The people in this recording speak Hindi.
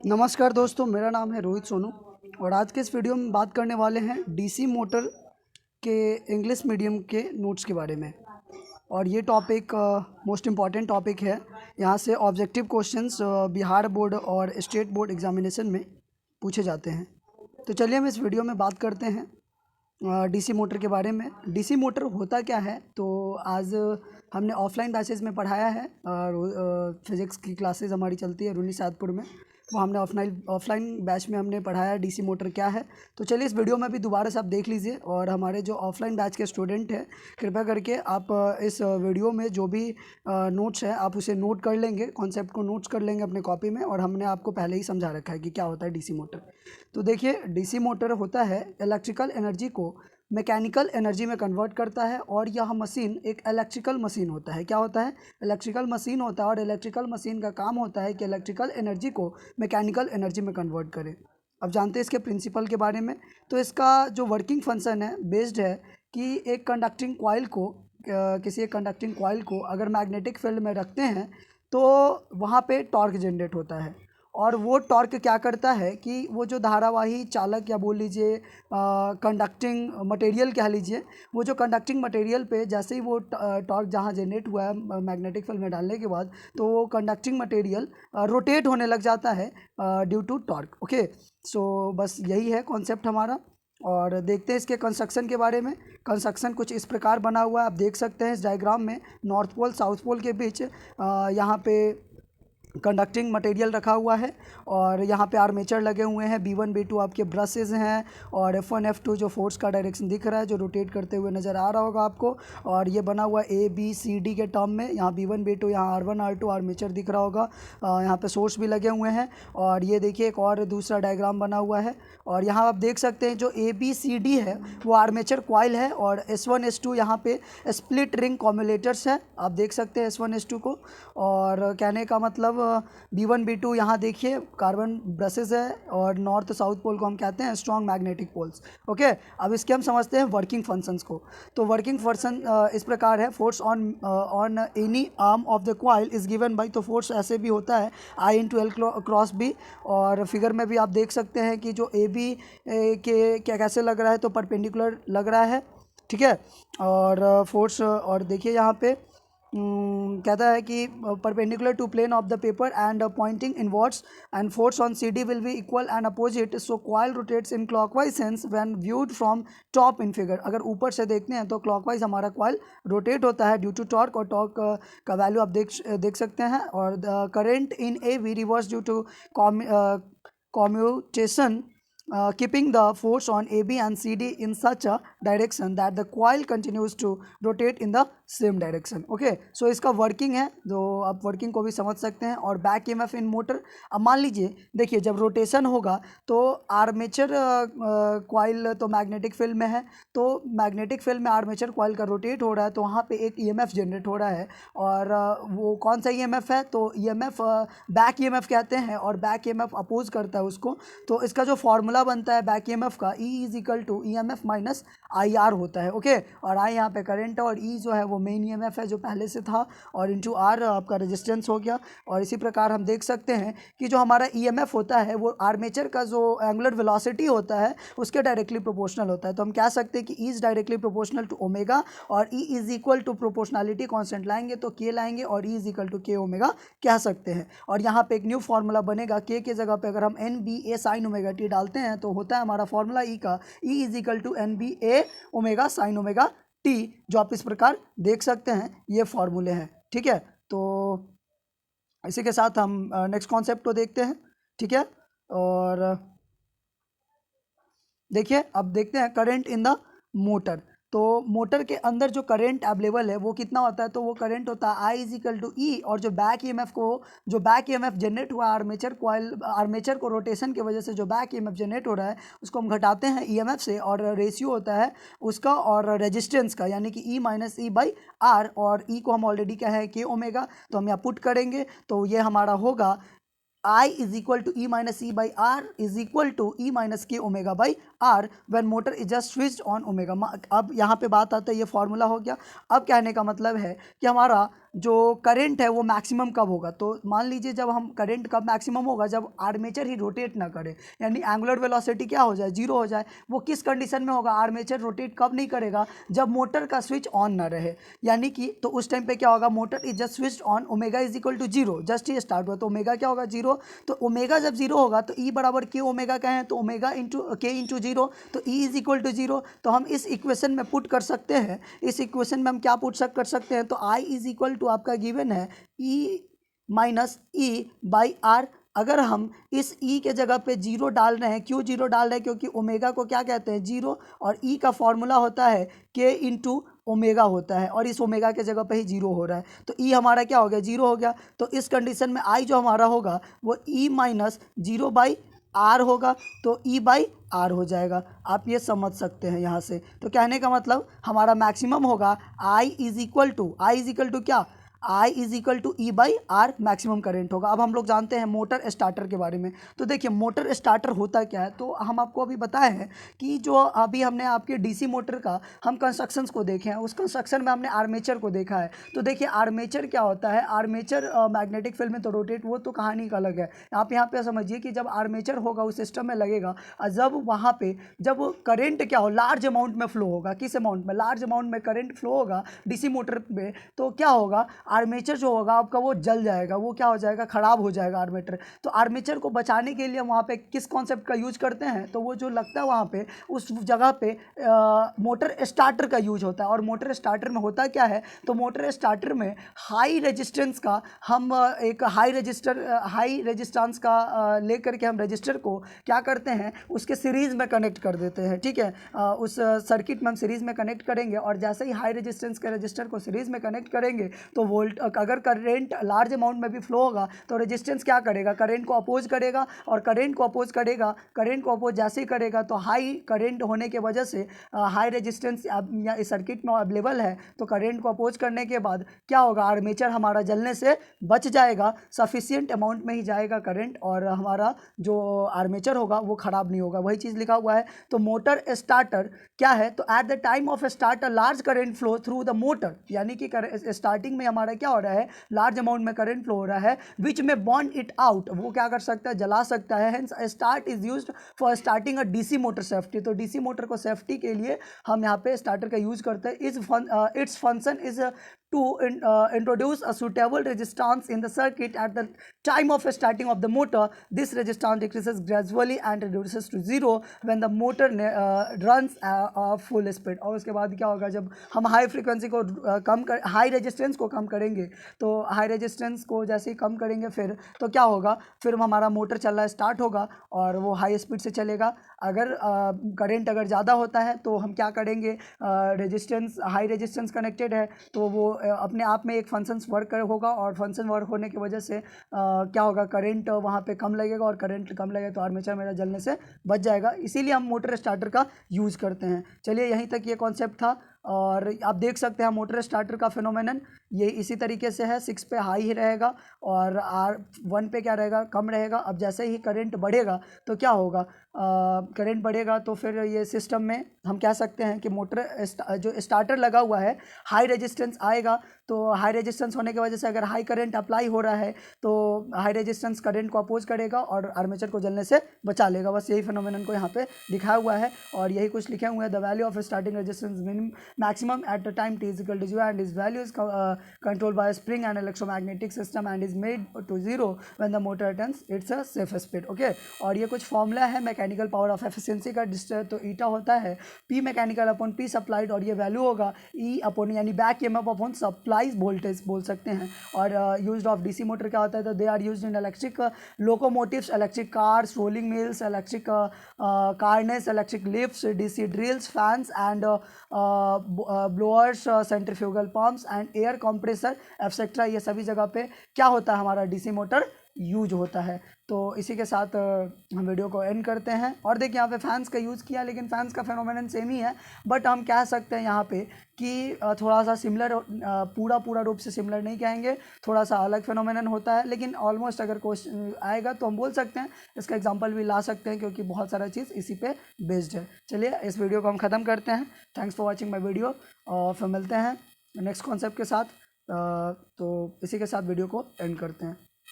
नमस्कार दोस्तों, मेरा नाम है रोहित सोनू और आज के इस वीडियो में बात करने वाले हैं डीसी मोटर के इंग्लिश मीडियम के नोट्स के बारे में। और ये टॉपिक मोस्ट इम्पॉर्टेंट टॉपिक है। यहाँ से ऑब्जेक्टिव क्वेश्चंस बिहार बोर्ड और स्टेट बोर्ड एग्जामिनेशन में पूछे जाते हैं। तो चलिए हम इस वीडियो में बात करते हैं डीसी मोटर के बारे में। डीसी मोटर होता क्या है, तो आज हमने ऑफलाइन बैचेज़ में पढ़ाया है। फिज़िक्स की क्लासेस हमारी चलती है रूनी सादपुर में, वो हमने ऑफलाइन बैच में हमने पढ़ाया डीसी मोटर क्या है। तो चलिए इस वीडियो में भी दोबारा से आप देख लीजिए। और हमारे जो ऑफलाइन बैच के स्टूडेंट हैं, कृपया करके आप इस वीडियो में जो भी नोट्स है आप उसे नोट कर लेंगे, कॉन्सेप्ट को नोट्स कर लेंगे अपने कॉपी में। और हमने आपको पहले ही समझा रखा है कि क्या होता है डीसी मोटर। तो देखिए, डीसी मोटर होता है इलेक्ट्रिकल एनर्जी को मैकेनिकल एनर्जी में कन्वर्ट करता है। और यह मशीन एक इलेक्ट्रिकल मशीन होता है। क्या होता है? इलेक्ट्रिकल मशीन होता है। और इलेक्ट्रिकल मशीन का काम होता है कि इलेक्ट्रिकल एनर्जी को मैकेनिकल एनर्जी में कन्वर्ट करे। अब जानते हैं इसके प्रिंसिपल के बारे में। तो इसका जो वर्किंग फंक्शन है बेस्ड है कि एक कंडक्टिंग कॉइल को किसी एक कंडक्टिंग कॉइल को अगर मैग्नेटिक फील्ड में रखते हैं तो वहाँ पे टॉर्क जनरेट होता है। और वो टॉर्क क्या करता है कि वो जो धारावाही चालक या बोल लीजिए कंडक्टिंग मटेरियल कह लीजिए, वो जो कंडक्टिंग मटेरियल पे जैसे ही वो टॉर्क जहाँ जनरेट हुआ है मैग्नेटिक फील्ड में डालने के बाद, तो वो कंडक्टिंग मटेरियल रोटेट होने लग जाता है ड्यू टू टॉर्क। ओके, सो बस यही है कॉन्सेप्ट हमारा। और देखते हैं इसके कंस्ट्रक्शन के बारे में। कंस्ट्रक्शन कुछ इस प्रकार बना हुआ है, आप देख सकते हैं इस डायग्राम में नॉर्थ पोल साउथ पोल के बीच यहाँ पे कंडक्टिंग मटेरियल रखा हुआ है। और यहाँ पे आर्मेचर लगे हुए हैं, B1 B2 आपके ब्रशेज़ हैं। और F1 F2 जो फोर्स का डायरेक्शन दिख रहा है, जो रोटेट करते हुए नज़र आ रहा होगा आपको। और ये बना हुआ ABCD के टर्म में, यहाँ B1 B2, यहाँ R1 R2 आर्मेचर दिख रहा होगा। यहाँ पे सोर्स भी लगे हुए हैं। और ये देखिए एक और दूसरा डायग्राम बना हुआ है। और यहाँ आप देख सकते हैं जो ABCD है वो आर्मेचर कॉइल है। और S1 S2 यहाँ पे स्प्लिट रिंग कॉम्युलेटर्स है, आप देख सकते हैं S1 S2 को। और कहने का मतलब B1 B2 यहाँ देखिए कार्बन ब्रशेस है। और नॉर्थ साउथ पोल को हम कहते हैं स्ट्रॉन्ग मैग्नेटिक पोल्स। ओके, अब इसके हम समझते हैं वर्किंग फंक्शंस को। तो वर्किंग फंक्शन इस प्रकार है। Force on any arm of the coil is given by, तो फोर्स ऐसे भी होता है I×L क्रॉस B। और फिगर में भी आप देख सकते हैं कि जो AB के क्या कैसे लग रहा है, तो परपेंडिकुलर लग रहा है, ठीक है। और फोर्स और देखिए यहाँ पे कहता है कि perpendicular to plane of the paper and pointing inwards and force on CD will be equal and opposite, so coil rotates in clockwise sense when viewed from top in figure. अगर ऊपर से देखते हैं तो क्लॉकवाइज हमारा कॉइल रोटेट होता है ड्यू टू टॉर्क। और टॉर्क का वैल्यू आप देख सकते हैं। और the current in AB reverse due to commutation keeping the force on AB and CD in such a direction that the coil continues to rotate in the same direction. Okay, so इसका वर्किंग है, जो आप वर्किंग को भी समझ सकते हैं। और बैक EMF इन मोटर, अब मान लीजिए देखिए जब रोटेशन होगा तो आर्मेचर कॉइल तो मैग्नेटिक फील्ड में है, तो मैग्नेटिक फील्ड में आर्मेचर कॉइल का रोटेट हो रहा है, तो वहाँ पे एक EMF जनरेट हो रहा है। और वो कौन सा EMF है? तो EMF बैक EMF कहते हैं। और बैक EMF अपोज करता है उसको। तो इसका जो फॉर्मूला बनता है बैक EMF का, E=EMF माइनस IR होता है। ओके, और I यहाँ पे करंट है और E जो है वो मेन EMF है जो पहले से था, और इंटू R आपका रेजिस्टेंस हो गया। और इसी प्रकार हम देख सकते हैं कि जो हमारा EMF होता है वो आर्मेचर का जो एंगुलर वेलोसिटी होता है उसके डायरेक्टली प्रोपोर्शनल होता है। तो हम कह सकते हैं कि E is directly proportional to omega. और E is equal to proportionality constant लाएंगे तो K लाएंगे, और E is equal to K omega कह सकते हैं। और यहाँ पे एक न्यू फार्मूला बनेगा, K के जगह पे अगर हम NBA साइन ओमेगा T डालते हैं तो होता है हमारा फॉर्मूला E का, E is equal to NBA omega sine omega T, जो आप इस प्रकार देख सकते हैं। ये फॉर्मूले हैं, ठीक है। तो इसी के साथ हम नेक्स्ट कॉन्सेप्ट को देखते हैं, ठीक है। और देखिए अब देखते हैं करंट इन द मोटर। तो मोटर के अंदर जो करंट अवेलेबल है वो कितना होता है? तो वो करंट होता है I=E। और जो बैक EMF जनरेट हुआ आर्मेचर को रोटेशन की वजह से जो बैक EMF जनरेट हो रहा है उसको हम घटाते हैं EMF से, और रेशियो होता है उसका और रेजिस्टेंस का, यानी कि E-E/R। और E को हम ऑलरेडी क्या है K ओमेगा, तो हम यहाँ पुट करेंगे तो ये हमारा होगा I=E-E/R = E-K ω/R। Or when motor is just switched on omega. अब यहाँ पे बात आता है, ये फॉर्मूला हो गया। अब कहने का मतलब है कि हमारा जो करंट है वो मैक्सिमम कब होगा। तो मान लीजिए जब हम करंट कब मैक्सिमम होगा, जब आर्मेचर ही रोटेट ना करे, यानी एंगुलर वेलोसिटी क्या हो जाए, जीरो हो जाए। वो किस कंडीशन में होगा, आर्मेचर रोटेट कब नहीं करेगा, जब मोटर का स्विच ऑन ना रहे, यानी कि तो उस टाइम पे क्या होगा, motor is just switched on, omega is equal to zero, just ही स्टार्ट हुआ तो ओमेगा क्या होगा, जीरो। तो ओमेगा जब जीरो होगा तो ई बराबर के ओमेगा का है, तो omega into K into zero, तो E is equal to zero. तो हम इस इक्वेशन में पुट कर सकते हैं, इस इक्वेशन में हम क्या पुट कर सकते हैं, तो आई इज इक्वल टू आपका गिवन है E minus E by are. अगर हम इस ई के जगह पे जीरो डाल रहे हैं, क्यों जीरो डाल रहे हैं, क्योंकि ओमेगा को क्या कहते हैं, जीरो, और ई का फॉर्मूला होता है के इंटू ओमेगा होता है, और इस ओमेगा के जगह पे ही जीरो हो रहा है, तो ई हमारा क्या हो गया, जीरो हो गया। तो इस कंडीशन में आई जो हमारा होगा वो E minus zero by are होगा, तो ई बाई आर हो जाएगा। आप ये समझ सकते हैं यहाँ से। तो कहने का मतलब हमारा मैक्सिमम होगा आई इज इक्वल टू क्या, I is equal to E by R, maximum current होगा। अब हम लोग जानते हैं मोटर स्टार्टर के बारे में। तो देखिए मोटर स्टार्टर होता क्या है, तो हम आपको अभी बताए हैं कि जो अभी हमने आपके डीसी मोटर का हम कंस्ट्रक्शंस को देखे हैं, उस कंस्ट्रक्शन में हमने आर्मेचर को देखा है। तो देखिए आर्मेचर क्या होता है, आर्मेचर मैग्नेटिक फील्ड में तो रोटेट, वो तो कहानी का अलग है। आप यहाँ पे समझिए कि जब आर्मेचर होगा उस सिस्टम में लगेगा, और जब वहाँ पे जब करंट क्या हो, लार्ज अमाउंट में फ्लो होगा, किस अमाउंट में, लार्ज अमाउंट में करंट फ्लो होगा डीसी मोटर में, तो क्या होगा, आर्मेचर जो होगा आपका वो जल जाएगा, वो क्या हो जाएगा, ख़राब हो जाएगा आर्मेचर। तो आर्मेचर को बचाने के लिए वहाँ पे किस कॉन्सेप्ट का यूज करते हैं, तो वो जो लगता है वहाँ पे उस जगह पे मोटर स्टार्टर का यूज होता है। और मोटर स्टार्टर में होता क्या है, तो मोटर स्टार्टर में हाई रेजिस्टेंस का हम एक हाई रेजिस्टेंस का लेकर के हम रजिस्टर को क्या करते हैं, उसके सीरीज़ में कनेक्ट कर देते हैं, ठीक है। उस सर्किट में हम सीरीज़ में कनेक्ट करेंगे, और जैसे ही हाई रेजिस्टेंस के रजिस्टर को सीरीज़ में कनेक्ट करेंगे तो अगर करंट लार्ज अमाउंट में भी फ्लो होगा तो रेजिस्टेंस क्या करेगा, करंट को अपोज करेगा, और करंट को अपोज जैसे ही करेगा तो हाई करंट होने के वजह से हाई रेजिस्टेंस या इस सर्किट में अवेलेबल है, तो करंट को अपोज करने के बाद क्या होगा, आर्मेचर हमारा जलने से बच जाएगा, सफिशिएंट अमाउंट में ही जाएगा करंट, और हमारा जो आर्मेचर होगा वो ख़राब नहीं होगा। वही चीज़ लिखा हुआ है। तो मोटर स्टार्टर क्या है, तो eight the time of start a large current flow through the motor, यानी कि स्टार्टिंग में हमारा क्या हो रहा है, लार्ज अमाउंट में करंट फ्लो हो रहा है, विच में बॉर्न इट आउट, वो क्या कर सकता है, जला सकता है। Hence start is used for starting a DC motor safety. तो डीसी मोटर को सेफ्टी के लिए हम यहाँ पे स्टार्टर का यूज करते हैं। Its function is to introduce a suitable resistance in the circuit at the time of starting of the motor. This resistance decreases gradually and reduces to zero when the motor runs full speed. और उसके बाद क्या होगा, जब हम हाई फ्रीक्वेंसी को हाई रेजिस्टेंस को कम करेंगे, तो हाई रेजिस्टेंस को जैसे ही कम करेंगे फिर तो क्या होगा, फिर हमारा मोटर चलना स्टार्ट होगा और वो हाई स्पीड से चलेगा। अगर करंट अगर ज़्यादा होता है तो हम क्या करेंगे, रेजिस्टेंस हाई रेजिस्टेंस कनेक्टेड है तो वो अपने आप में एक फंक्शन वर्क होगा, और फंक्शन वर्क होने की वजह से क्या होगा, करंट वहाँ पे कम लगेगा, और करंट कम लगेगा तो आर्मेचर मेरा जलने से बच जाएगा। इसीलिए हम मोटर स्टार्टर का यूज़ करते हैं। चलिए यहीं तक ये कॉन्सेप्ट था, और आप देख सकते हैं मोटर स्टार्टर का फिनोमेनन ये इसी तरीके से है। 6 पे हाई ही रहेगा और R1 पे क्या रहेगा, कम रहेगा। अब जैसे ही करंट बढ़ेगा तो क्या होगा, करंट बढ़ेगा तो फिर ये सिस्टम में हम कह सकते हैं कि मोटर जो स्टार्टर लगा हुआ है हाई रेजिस्टेंस आएगा, तो हाई रेजिस्टेंस होने की वजह से अगर हाई करंट अप्लाई हो रहा है तो हाई रेजिस्टेंस करंट को अपोज करेगा और आर्मेचर को जलने से बचा लेगा। बस यही फिनोमेनन को यहाँ पे दिखाया हुआ है, और यही कुछ लिखे हुए हैं। The value of starting resistance minimum maximum at the time t is equal to 0 and is value is controlled by spring and electromagnetic system and is made to 0 when the motor turns it's a safe speed. Okay, और ये कुछ फॉर्मूला है मैकेनिकल पावर ऑफ एफिशिएंसी का। तो ईटा होता है P mechanical upon P supplied, और ये वैल्यू होगा E अपॉन यानी back EMF upon supplies voltage बोल सकते हैं। और यूज्ड ऑफ डीसी मोटर क्या होता है, तो they are used in electric locomotives, electric cars, rolling mills, electric cranes, electric lifts, DC drills, fans and blowers, centrifugal pumps and air compressor etcetera. ये सभी जगह पे क्या होता है, हमारा डीसी मोटर यूज होता है। तो इसी के साथ हम वीडियो को एंड करते हैं। और देखिए यहाँ पे फैंस का यूज़ किया, लेकिन फैंस का फेनोमेनन सेम ही है, बट हम कह सकते हैं यहाँ पे कि थोड़ा सा सिमिलर, पूरा रूप से सिमिलर नहीं कहेंगे, थोड़ा सा अलग फेनोमेनन होता है, लेकिन ऑलमोस्ट अगर क्वेश्चन आएगा तो हम बोल सकते हैं, इसका एग्जांपल भी ला सकते हैं, क्योंकि बहुत सारा चीज़ इसी पे बेस्ड है। चलिए इस वीडियो को हम ख़त्म करते हैं। Thanks for watching my video, और फिर मिलते हैं नेक्स्ट कॉन्सेप्ट के साथ। तो इसी के साथ वीडियो को एंड करते हैं।